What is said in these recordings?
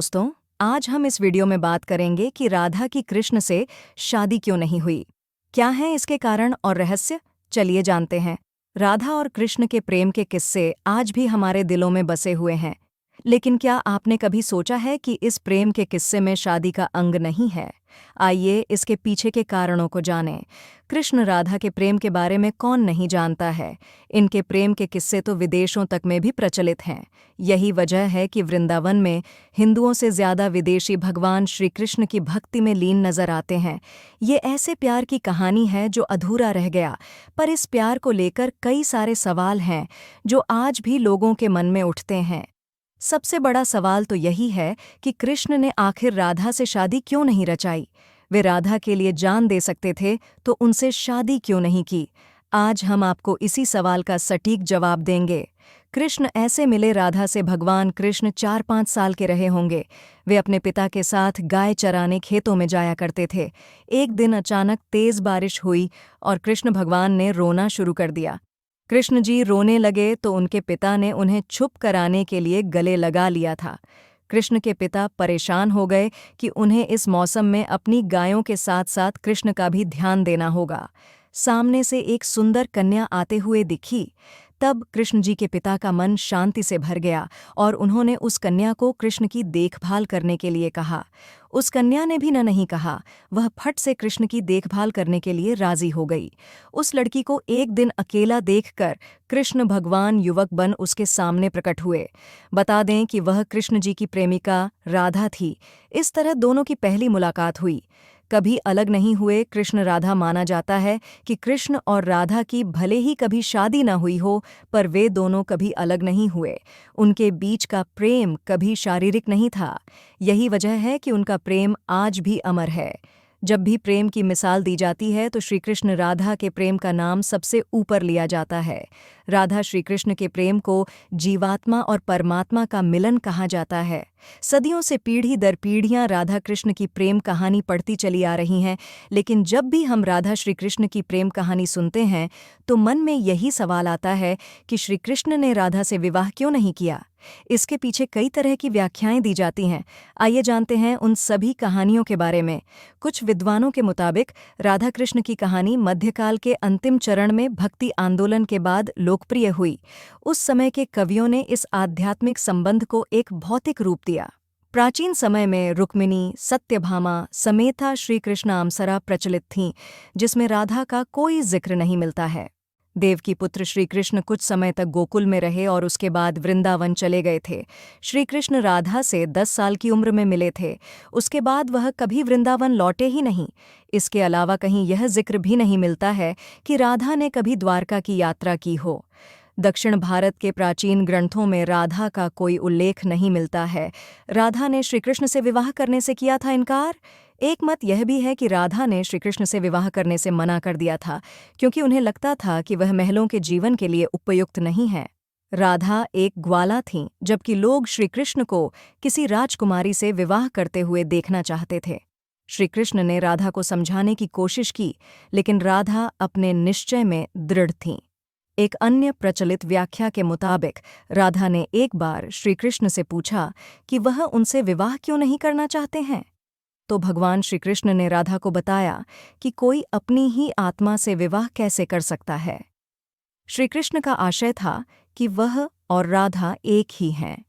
दोस्तों, आज हम इस वीडियो में बात करेंगे कि राधा की कृष्ण से शादी क्यों नहीं हुई। क्या हैं इसके कारण और रहस्य? चलिए जानते हैं। राधा और कृष्ण के प्रेम के किस्से आज भी हमारे दिलों में बसे हुए हैं। लेकिन क्या आपने कभी सोचा है कि इस प्रेम के किस्से में शादी का अंग नहीं है? आइए इसके पीछे के कारणों को जानें। कृष्ण राधा के प्रेम के बारे में कौन नहीं जानता है। इनके प्रेम के किस्से तो विदेशों तक में भी प्रचलित हैं। यही वजह है कि वृंदावन में हिंदुओं से ज्यादा विदेशी भगवान श्री कृष्ण की भक्ति में लीन नजर आते हैं। ये ऐसे प्यार की कहानी है जो अधूरा रह गया, पर इस प्यार को लेकर कई सारे सवाल हैं जो आज भी लोगों के मन में उठते हैं। सबसे बड़ा सवाल तो यही है कि कृष्ण ने आखिर राधा से शादी क्यों नहीं रचाई। वे राधा के लिए जान दे सकते थे तो उनसे शादी क्यों नहीं की। आज हम आपको इसी सवाल का सटीक जवाब देंगे। कृष्ण ऐसे मिले राधा से भगवान कृष्ण 4-5 साल के रहे होंगे। वे अपने पिता के साथ गाय चराने खेतों में जाया करते थे। एक दिन अचानक तेज बारिश हुई और कृष्ण भगवान ने रोना शुरू कर दिया। कृष्ण जी रोने लगे तो उनके पिता ने उन्हें चुप कराने के लिए गले लगा लिया था। कृष्ण के पिता परेशान हो गए कि उन्हें इस मौसम में अपनी गायों के साथ साथ कृष्ण का भी ध्यान देना होगा। सामने से एक सुंदर कन्या आते हुए दिखी। तब कृष्ण जी के पिता का मन शांति से भर गया और उन्होंने उस कन्या को कृष्ण की देखभाल करने के लिए कहा। उस कन्या ने भी न नहीं कहा, वह फट से कृष्ण की देखभाल करने के लिए राजी हो गई। उस लड़की को एक दिन अकेला देखकर कृष्ण भगवान युवक बन उसके सामने प्रकट हुए। बता दें कि वह कृष्ण जी की प्रेमिका राधा थी। इस तरह दोनों की पहली मुलाकात हुई। कभी अलग नहीं हुए कृष्ण राधा। माना जाता है कि कृष्ण और राधा की भले ही कभी शादी न हुई हो, पर वे दोनों कभी अलग नहीं हुए। उनके बीच का प्रेम कभी शारीरिक नहीं था। यही वजह है कि उनका प्रेम आज भी अमर है। जब भी प्रेम की मिसाल दी जाती है तो श्री कृष्ण राधा के प्रेम का नाम सबसे ऊपर लिया जाता है। राधा श्री कृष्ण के प्रेम को जीवात्मा और परमात्मा का मिलन कहा जाता है। सदियों से पीढ़ी दर पीढ़ियां राधा कृष्ण की प्रेम कहानी पढ़ती चली आ रही हैं, लेकिन जब भी हम राधा श्री कृष्ण की प्रेम कहानी सुनते हैं तो मन में यही सवाल आता है कि श्री कृष्ण ने राधा से विवाह क्यों नहीं किया। इसके पीछे कई तरह की व्याख्याएं दी जाती हैं। आइए जानते हैं उन सभी कहानियों के बारे में। कुछ विद्वानों के मुताबिक राधा कृष्ण की कहानी मध्यकाल के अंतिम चरण में भक्ति आंदोलन के बाद लोकप्रिय हुई। उस समय के कवियों ने इस आध्यात्मिक संबंध को एक भौतिक रूप दिया। प्राचीन समय में रुक्मिणी, सत्यभामा, समेता श्री कृष्ण अप्सरा प्रचलित थीं, जिसमें राधा का कोई जिक्र नहीं मिलता है। देवकी पुत्र श्री कृष्ण कुछ समय तक गोकुल में रहे और उसके बाद वृंदावन चले गए थे। श्री कृष्ण राधा से 10 साल की उम्र में मिले थे। उसके बाद वह कभी वृंदावन लौटे ही नहीं। इसके अलावा कहीं यह जिक्र भी नहीं मिलता है कि राधा ने कभी द्वारका की यात्रा की हो। दक्षिण भारत के प्राचीन ग्रंथों में राधा का कोई उल्लेख नहीं मिलता है। राधा ने श्रीकृष्ण से विवाह करने से किया था इनकार। एक मत यह भी है कि राधा ने श्रीकृष्ण से विवाह करने से मना कर दिया था, क्योंकि उन्हें लगता था कि वह महलों के जीवन के लिए उपयुक्त नहीं है। राधा एक ग्वाला थीं, जबकि लोग श्रीकृष्ण को किसी राजकुमारी से विवाह करते हुए देखना चाहते थे। श्रीकृष्ण ने राधा को समझाने की कोशिश की, लेकिन राधा अपने निश्चय में दृढ़ थीं। एक अन्य प्रचलित व्याख्या के मुताबिक राधा ने एक बार श्रीकृष्ण से पूछा कि वह उनसे विवाह क्यों नहीं करना चाहते हैं। तो भगवान श्रीकृष्ण ने राधा को बताया कि कोई अपनी ही आत्मा से विवाह कैसे कर सकता है। श्रीकृष्ण का आशय था कि वह और राधा एक ही हैं,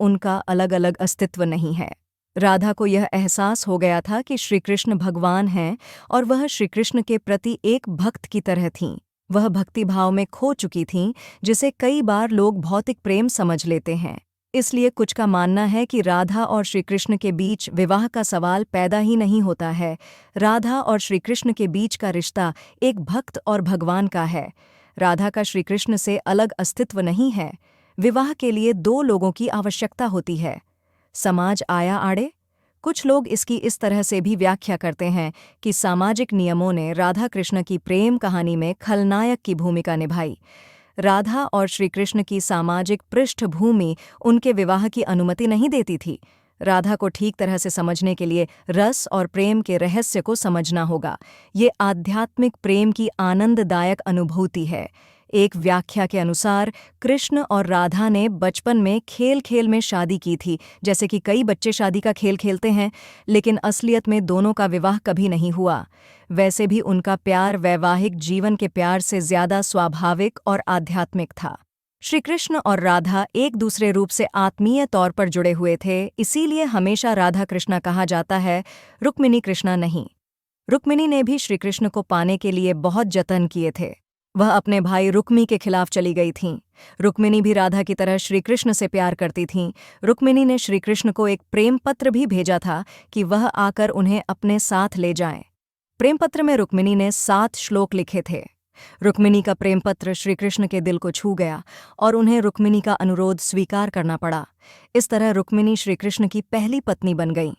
उनका अलग अलग अस्तित्व नहीं है। राधा को यह एहसास हो गया था कि श्रीकृष्ण भगवान हैं और वह श्रीकृष्ण के प्रति एक भक्त की तरह थीं। वह भक्ति भाव में खो चुकी थीं, जिसे कई बार लोग भौतिक प्रेम समझ लेते हैं। इसलिए कुछ का मानना है कि राधा और श्रीकृष्ण के बीच विवाह का सवाल पैदा ही नहीं होता है। राधा और श्रीकृष्ण के बीच का रिश्ता एक भक्त और भगवान का है। राधा का श्रीकृष्ण से अलग अस्तित्व नहीं है। विवाह के लिए 2 लोगों की आवश्यकता होती है। समाज आया आड़े। कुछ लोग इसकी इस तरह से भी व्याख्या करते हैं कि सामाजिक नियमों ने राधा कृष्ण की प्रेम कहानी में खलनायक की भूमिका निभाई। राधा और श्रीकृष्ण की सामाजिक पृष्ठभूमि उनके विवाह की अनुमति नहीं देती थी। राधा को ठीक तरह से समझने के लिए रस और प्रेम के रहस्य को समझना होगा। ये आध्यात्मिक प्रेम की आनंददायक अनुभूति है। एक व्याख्या के अनुसार कृष्ण और राधा ने बचपन में खेल खेल में शादी की थी, जैसे कि कई बच्चे शादी का खेल खेलते हैं, लेकिन असलियत में दोनों का विवाह कभी नहीं हुआ। वैसे भी उनका प्यार वैवाहिक जीवन के प्यार से ज्यादा स्वाभाविक और आध्यात्मिक था। श्री कृष्ण और राधा एक दूसरे रूप से आत्मीय तौर पर जुड़े हुए थे, इसीलिए हमेशा राधा कृष्णा कहा जाता है, रुक्मिणी कृष्णा नहीं। रुक्मिणी ने भी श्री कृष्ण को पाने के लिए बहुत जतन किए थे। वह अपने भाई रुक्मी के खिलाफ चली गई थीं। रुक्मिणी भी राधा की तरह श्री कृष्ण से प्यार करती थीं। रुक्मिणी ने श्री कृष्ण को एक प्रेम पत्र भी भेजा था कि वह आकर उन्हें अपने साथ ले जाएं। प्रेम पत्र में रुक्मिणी ने 7 श्लोक लिखे थे। रुक्मिणी का प्रेम पत्र श्रीकृष्ण के दिल को छू गया और उन्हें रुक्मिणी का अनुरोध स्वीकार करना पड़ा। इस तरह रुक्मिणी श्रीकृष्ण की पहली पत्नी बन गईं।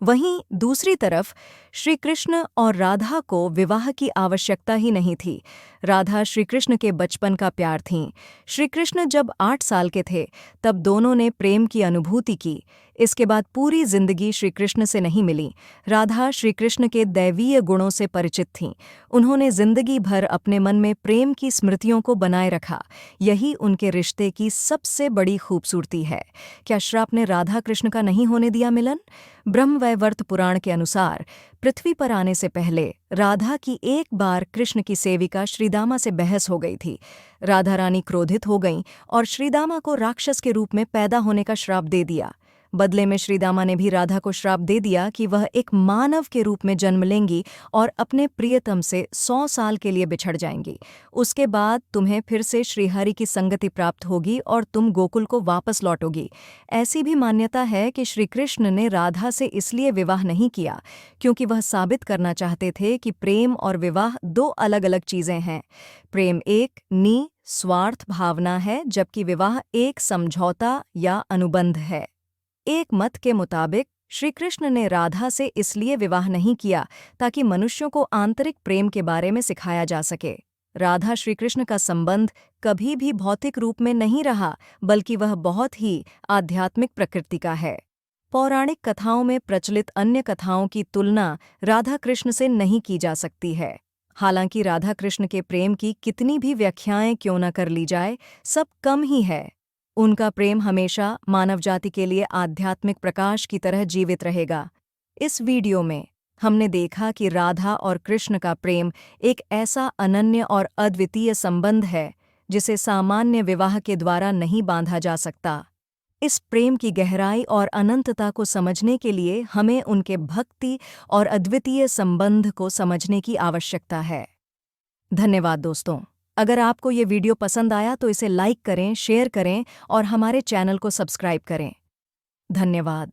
वहीं दूसरी तरफ श्रीकृष्ण और राधा को विवाह की आवश्यकता ही नहीं थी। राधा श्रीकृष्ण के बचपन का प्यार थीं। श्रीकृष्ण जब 8 साल के थे तब दोनों ने प्रेम की अनुभूति की। इसके बाद पूरी जिंदगी श्रीकृष्ण से नहीं मिली। राधा श्रीकृष्ण के दैवीय गुणों से परिचित थीं। उन्होंने जिंदगी भर अपने मन में प्रेम की स्मृतियों को बनाए रखा। यही उनके रिश्ते की सबसे बड़ी खूबसूरती है। क्या श्राप ने राधा कृष्ण का नहीं होने दिया मिलन? ब्रह्मवैवर्त पुराण के अनुसार पृथ्वी पर आने से पहले राधा की एक बार कृष्ण की सेविका श्रीदामा से बहस हो गई थी। राधा रानी क्रोधित हो गईं और श्रीदामा को राक्षस के रूप में पैदा होने का श्राप दे दिया। बदले में श्रीदामा ने भी राधा को श्राप दे दिया कि वह एक मानव के रूप में जन्म लेंगी और अपने प्रियतम से 100 साल के लिए बिछड़ जाएंगी। उसके बाद तुम्हें फिर से श्रीहरि की संगति प्राप्त होगी और तुम गोकुल को वापस लौटोगी। ऐसी भी मान्यता है कि श्रीकृष्ण ने राधा से इसलिए विवाह नहीं किया क्योंकि वह साबित करना चाहते थे कि प्रेम और विवाह 2 अलग-अलग चीजें हैं। प्रेम एक निस्वार्थ भावना है, जबकि विवाह एक समझौता या अनुबंध है। एक मत के मुताबिक श्रीकृष्ण ने राधा से इसलिए विवाह नहीं किया ताकि मनुष्यों को आंतरिक प्रेम के बारे में सिखाया जा सके। राधा श्रीकृष्ण का संबंध कभी भी भौतिक रूप में नहीं रहा, बल्कि वह बहुत ही आध्यात्मिक प्रकृति का है। पौराणिक कथाओं में प्रचलित अन्य कथाओं की तुलना राधा कृष्ण से नहीं की जा सकती है। हालांकि राधा कृष्ण के प्रेम की कितनी भी व्याख्याएं क्यों न कर ली जाए, सब कम ही है। उनका प्रेम हमेशा मानव जाति के लिए आध्यात्मिक प्रकाश की तरह जीवित रहेगा। इस वीडियो में हमने देखा कि राधा और कृष्ण का प्रेम एक ऐसा अनन्य और अद्वितीय संबंध है जिसे सामान्य विवाह के द्वारा नहीं बांधा जा सकता। इस प्रेम की गहराई और अनंतता को समझने के लिए हमें उनके भक्ति और अद्वितीय संबंध को समझने की आवश्यकता है। धन्यवाद दोस्तों। अगर आपको ये वीडियो पसंद आया तो इसे लाइक करें, शेयर करें और हमारे चैनल को सब्सक्राइब करें। धन्यवाद।